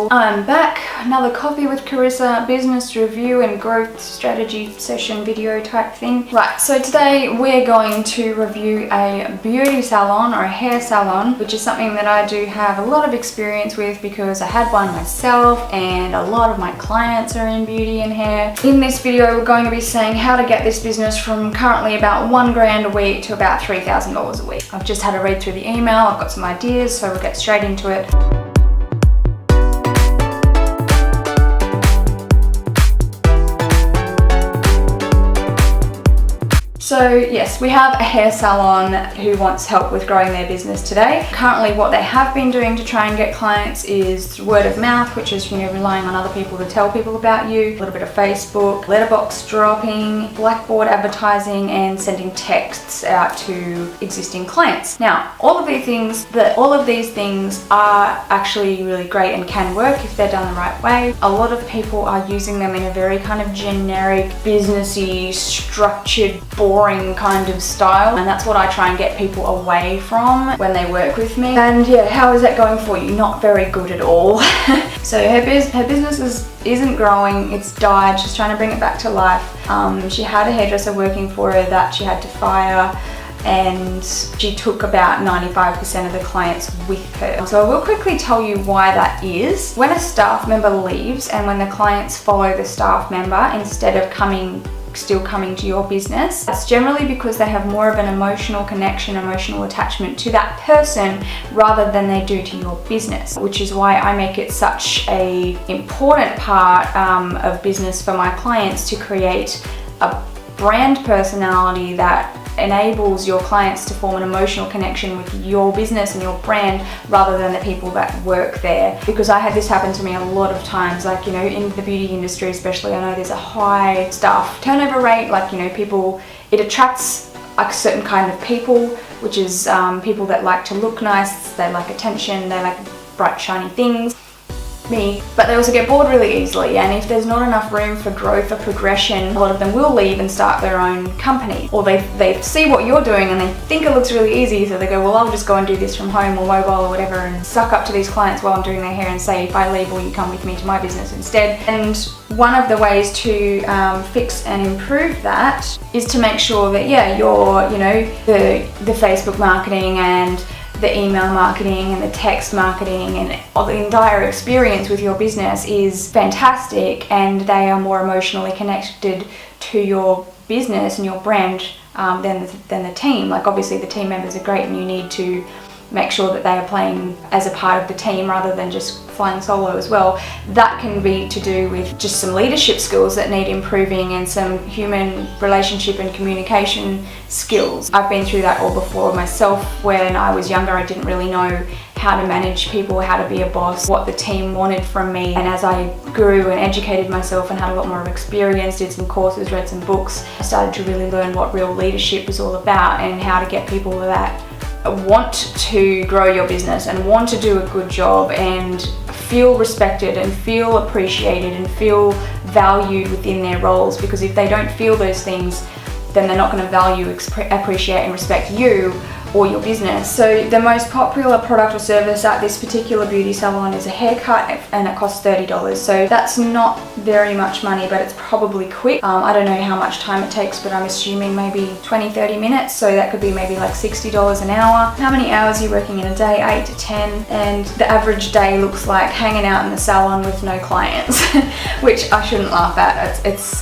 people. I'm back, another Coffee with Carissa business review and growth strategy session video type thing. Right, so today we're going to review a beauty salon or a hair salon, which is something that I do have a lot of experience with because I had one myself and a lot of my clients are in beauty and hair. In this video we're going to be saying how to get this business from currently about $1,000 a week to about $3,000 a week. I've just had a read through the email, I've got some ideas, so we'll get straight into it. So yes, we have a hair salon who wants help with growing their business today. Currently what they have been doing to try and get clients is word of mouth, which is, relying on other people to tell people about you, a little bit of Facebook, letterbox dropping, blackboard advertising, and sending texts out to existing clients. Now, all of these things are actually really great and can work if they're done the right way. A lot of people are using them in a very kind of generic, businessy, structured, boring kind of style, and that's what I try and get people away from when they work with me. And yeah, how is that going for you? Not very good at all. So her business isn't growing, it's died. She's trying to bring it back to life. She had a hairdresser working for her that she had to fire, and she took about 95% of the clients with her. So I will quickly tell you why that is. When a staff member leaves and when the clients follow the staff member instead of still coming to your business, that's generally because they have more of an emotional connection, emotional attachment to that person rather than they do to your business, which is why I make it such an important part of business for my clients to create a brand personality that enables your clients to form an emotional connection with your business and your brand rather than the people that work there. Because I had this happen to me a lot of times, like, in the beauty industry especially, I know there's a high staff turnover rate, it attracts a certain kind of people, which is people that like to look nice, they like attention, they like bright shiny things. But they also get bored really easily, and if there's not enough room for growth or progression, a lot of them will leave and start their own company. Or they see what you're doing and they think it looks really easy, so they go, well, I'll just go and do this from home or mobile or whatever and suck up to these clients while I'm doing their hair and say, if I leave, will you come with me to my business instead? And one of the ways to fix and improve that is to make sure that, the Facebook marketing and the email marketing and the text marketing and the entire experience with your business is fantastic, and they are more emotionally connected to your business and your brand than the team. Like, obviously the team members are great and you need to make sure that they are playing as a part of the team rather than just flying solo as well. That can be to do with just some leadership skills that need improving and some human relationship and communication skills. I've been through that all before myself. When I was younger, I didn't really know how to manage people, how to be a boss, what the team wanted from me. And as I grew and educated myself and had a lot more experience, did some courses, read some books, I started to really learn what real leadership is all about and how to get people that want to grow your business and want to do a good job and feel respected and feel appreciated and feel valued within their roles. Because if they don't feel those things, then they're not going to value, appreciate and respect you or your business. So the most popular product or service at this particular beauty salon is a haircut, and it costs $30. So that's not very much money, but it's probably quick. I don't know how much time it takes, but I'm assuming maybe 20-30 minutes. So that could be maybe like $60 an hour. How many hours are you working in a day? 8 to 10. And the average day looks like hanging out in the salon with no clients, which I shouldn't laugh at. It's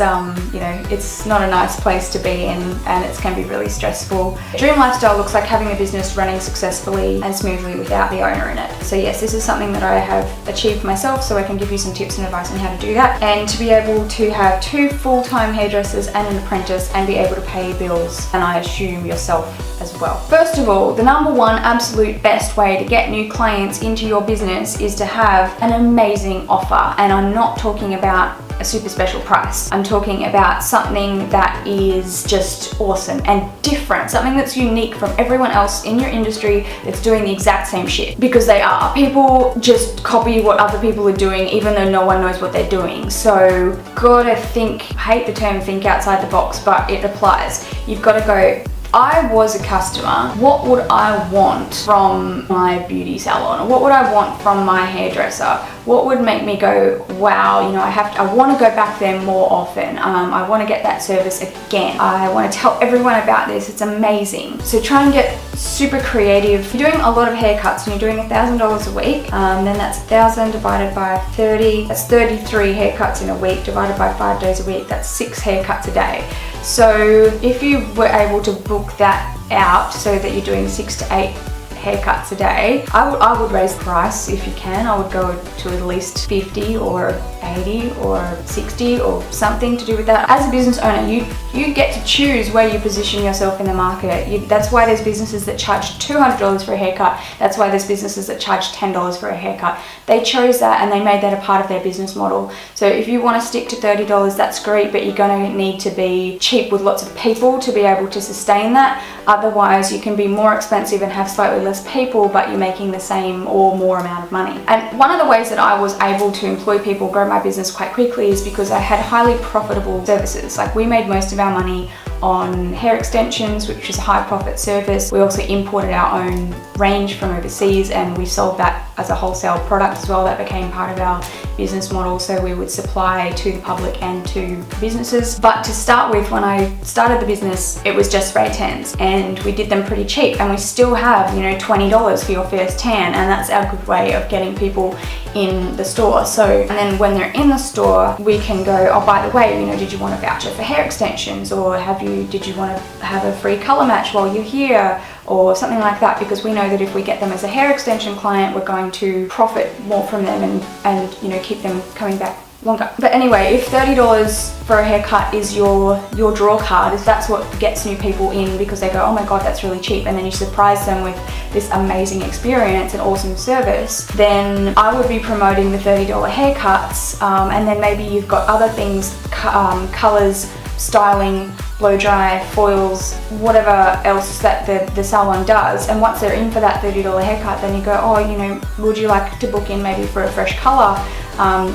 not a nice place to be in, and it can be really stressful. Dream lifestyle looks like having a business running successfully and smoothly without the owner in it. So yes, this is something that I have achieved myself, so I can give you some tips and advice on how to do that, and to be able to have 2 full-time hairdressers and an apprentice and be able to pay bills, and I assume yourself as well. First of all, the number one absolute best way to get new clients into your business is to have an amazing offer. And I'm not talking about a super special price. I'm talking about something that is just awesome and different, something that's unique from everyone else in your industry that's doing the exact same shit. Because they are. People just copy what other people are doing even though no one knows what they're doing. So gotta think, I hate the term think outside the box, but it applies. You've got to go I was a customer, what would I want from my beauty salon? What would I want from my hairdresser? What would make me go, wow, you know, I want to go back there more often. I want to get that service again. I want to tell everyone about this. It's amazing. So try and get super creative. If you're doing a lot of haircuts and you're doing $1,000 a week, then that's 1,000 divided by 30. That's 33 haircuts in a week divided by 5 days a week. That's 6 haircuts a day. So if you were able to book that out so that you're doing 6 to 8 haircuts a day, I would raise the price if you can. I would go to at least 50 or 80 or 60 or something to do with that. As a business owner, you get to choose where you position yourself in the market. That's why there's businesses that charge $200 for a haircut. That's why there's businesses that charge $10 for a haircut. They chose that and they made that a part of their business model. So if you want to stick to $30, that's great, but you're going to need to be cheap with lots of people to be able to sustain that. Otherwise, you can be more expensive and have slightly less people, but you're making the same or more amount of money. And one of the ways that I was able to employ people, grow my business quite quickly, is because I had highly profitable services. Like, we made most of our money on hair extensions, which is a high profit service. We also imported our own range from overseas and we sold that as a wholesale product as well. That became part of our business model, so we would supply to the public and to businesses. But to start with, when I started the business, it was just spray tans and we did them pretty cheap, and we still have, you know, $20 for your first tan, and that's our good way of getting people in the store. So, and then when they're in the store, we can go, oh, by the way, you know, did you want a voucher for hair extensions, or did you want to have a free color match while you're here, or something like that, because we know that if we get them as a hair extension client, we're going to profit more from them and you know, keep them coming back longer. But anyway, if $30 for a haircut is your draw card, if that's what gets new people in because they go, oh my god, that's really cheap, and then you surprise them with this amazing experience and awesome service, then I would be promoting the $30 haircuts, and then maybe you've got other things, colors, styling, blow dry, foils, whatever else that the salon does. And once they're in for that $30 haircut, then you go, oh, you know, would you like to book in maybe for a fresh color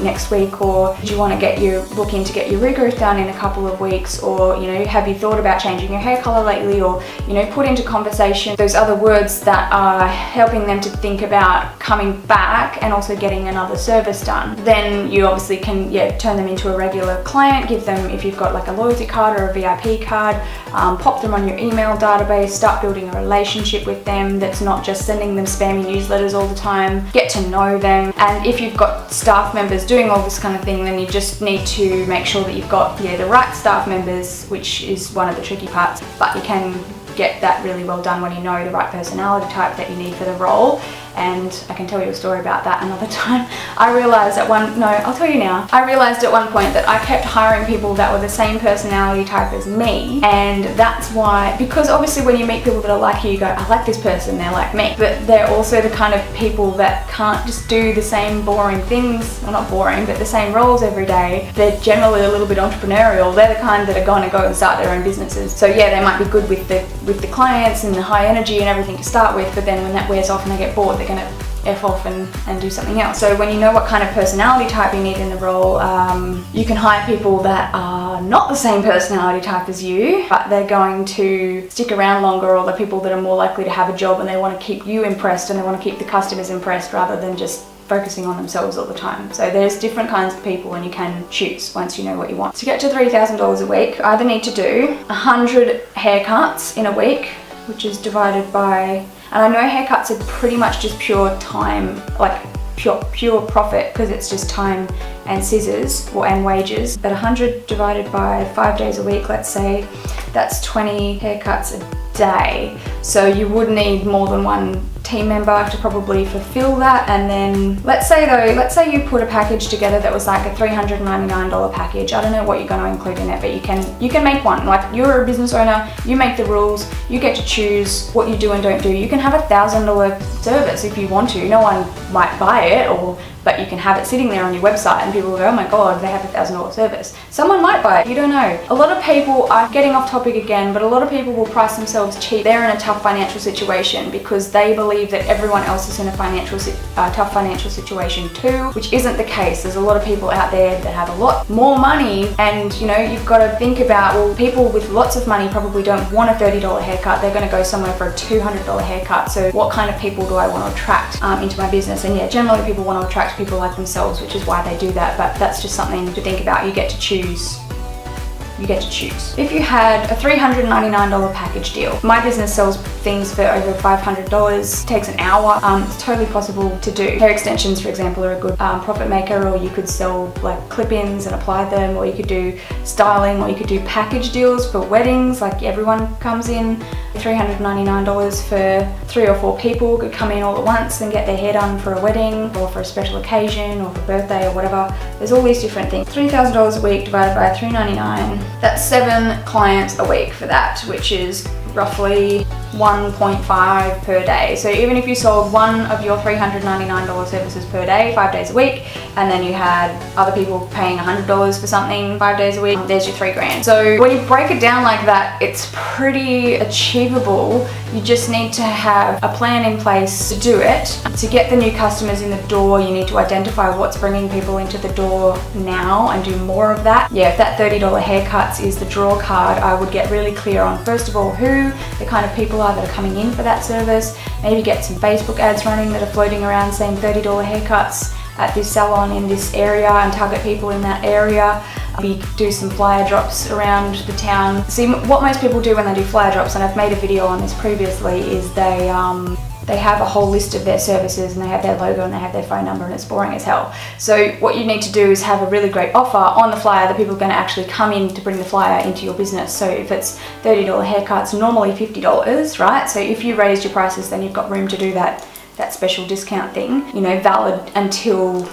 next week, or do you want to book in to get your regrowth done in a couple of weeks, or, you know, have you thought about changing your hair color lately, or, you know, put into conversation those other words that are helping them to think about coming back and also getting another service done. Then you obviously can, turn them into a regular client, give them, if you've got like a loyalty card or a VIP card, pop them on your email database, start building a relationship with them that's not just sending them spammy newsletters all the time, get to know them. And if you've got staff members doing all this kind of thing, then you just need to make sure that you've got the right staff members, which is one of the tricky parts, but you can get that really well done when you know the right personality type that you need for the role. And I can tell you a story about that another time. I realized at one point that I kept hiring people that were the same personality type as me, and that's why, because obviously when you meet people that are like you go, I like this person, they're like me, but they're also the kind of people that can't just do the same boring things, well, not boring, but the same roles every day. They're generally a little bit entrepreneurial. They're the kind that are going to go and start their own businesses. So they might be good with the clients and the high energy and everything to start with, but then when that wears off and they get bored, they're going to F off and do something else. So when you know what kind of personality type you need in the role, you can hire people that are not the same personality type as you, but they're going to stick around longer, or the people that are more likely to have a job and they want to keep you impressed and they want to keep the customers impressed rather than just focusing on themselves all the time. So there's different kinds of people, and you can choose once you know what you want. To get to $3,000 a week, you either need to do 100 haircuts in a week, which is divided by, and I know haircuts are pretty much just pure time, like pure profit, because it's just time and scissors and wages. But 100 divided by 5 days a week, let's say, that's 20 haircuts a day. So you would need more than one team member to probably fulfill that. And then let's say you put a package together that was like a $399 package. I don't know what you're going to include in it, but you can make one. Like, you're a business owner, you make the rules, you get to choose what you do and don't do. You can have $1,000 service if you want to. No one might buy it or but you can have it sitting there on your website and people will go, oh my god, they have $1,000 service. Someone might buy it, you don't know. A lot of people are getting off topic again, but a lot of people will price themselves cheap. They're in a tough financial situation because they believe that everyone else is in a tough financial situation too, which isn't the case. There's a lot of people out there that have a lot more money, and you know, you've got to think about, well, people with lots of money probably don't want a $30 haircut. They're going to go somewhere for a $200 haircut. So what kind of people do I want to attract into my business? And yeah, generally people want to attract people like themselves, which is why they do that, but that's just something to think about. You get to choose. You get to choose. If you had a $399 package deal, my business sells things for over $500, takes an hour, it's totally possible to do. Hair extensions, for example, are a good profit maker, or you could sell like clip-ins and apply them, or you could do styling, or you could do package deals for weddings, like everyone comes in. $399 for 3 or 4 people could come in all at once and get their hair done for a wedding or for a special occasion or for birthday or whatever. There's all these different things. $3,000 a week divided by $399, that's 7 clients a week for that, which is roughly 1.5 per day. So even if you sold one of your $399 services per day, 5 days a week, and then you had other people paying $100 for something 5 days a week, there's your $3,000. So when you break it down like that, it's pretty achievable. You just need to have a plan in place to do it. To get the new customers in the door, you need to identify what's bringing people into the door now and do more of that. Yeah, if that $30 haircuts is the draw card, I would get really clear on, first of all, who the kind of people are that are coming in for that service. Maybe get some Facebook ads running that are floating around saying $30 haircuts at this salon in this area, and target people in that area. We do some flyer drops around the town. See, what most people do when they do flyer drops, and I've made a video on this previously, is they have a whole list of their services and they have their logo and they have their phone number, and it's boring as hell. So what you need to do is have a really great offer on the flyer that people are going to actually come in to bring the flyer into your business. So if it's $30 haircuts, normally $50, right? So if you raise your prices, then you've got room to do that special discount thing, you know, valid until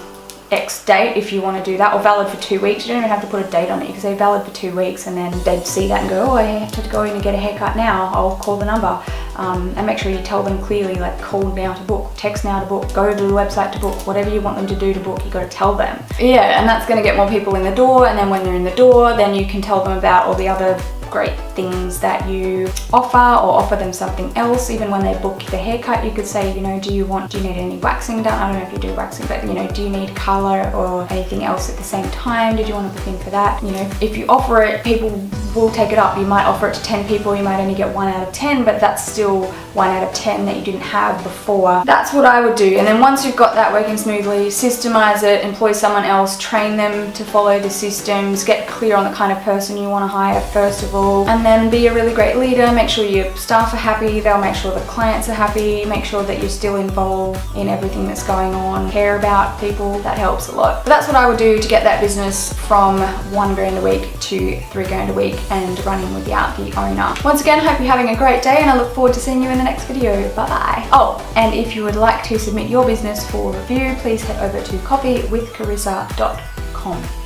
X date if you want to do that, or valid for 2 weeks. You don't even have to put a date on it. You can say valid for 2 weeks, and then they'd see that and go, oh, I have to go in and get a haircut now, I'll call the number. And make sure you tell them clearly, like, call now to book, text now to book, go to the website to book, whatever you want them to do to book, you got to tell them. Yeah, and that's going to get more people in the door, and then when they're in the door, then you can tell them about all the other great things that you offer, or offer them something else. Even when they book the haircut, you could say, you know, do you need any waxing done? I don't know if you do waxing, but you know, do you need color or anything else at the same time? Did you want to book in for that? You know, if you offer it, people will take it up. You might offer it to 10 people, you might only get 1 out of 10, but that's still 1 out of 10 that you didn't have before. That's what I would do. And then once you've got that working smoothly, systemize it, employ someone else, train them to follow the systems, get clear on the kind of person you want to hire first of all, and then be a really great leader. Make sure your staff are happy, they'll make sure the clients are happy, make sure that you're still involved in everything that's going on, care about people. That helps a lot. But that's what I would do to get that business from $1,000 a week to $3,000 a week and running without the owner. Once again, I hope you're having a great day, and I look forward to seeing you in the next video. Bye bye. Oh, and if you would like to submit your business for review, please head over to coffeewithcarissa.com.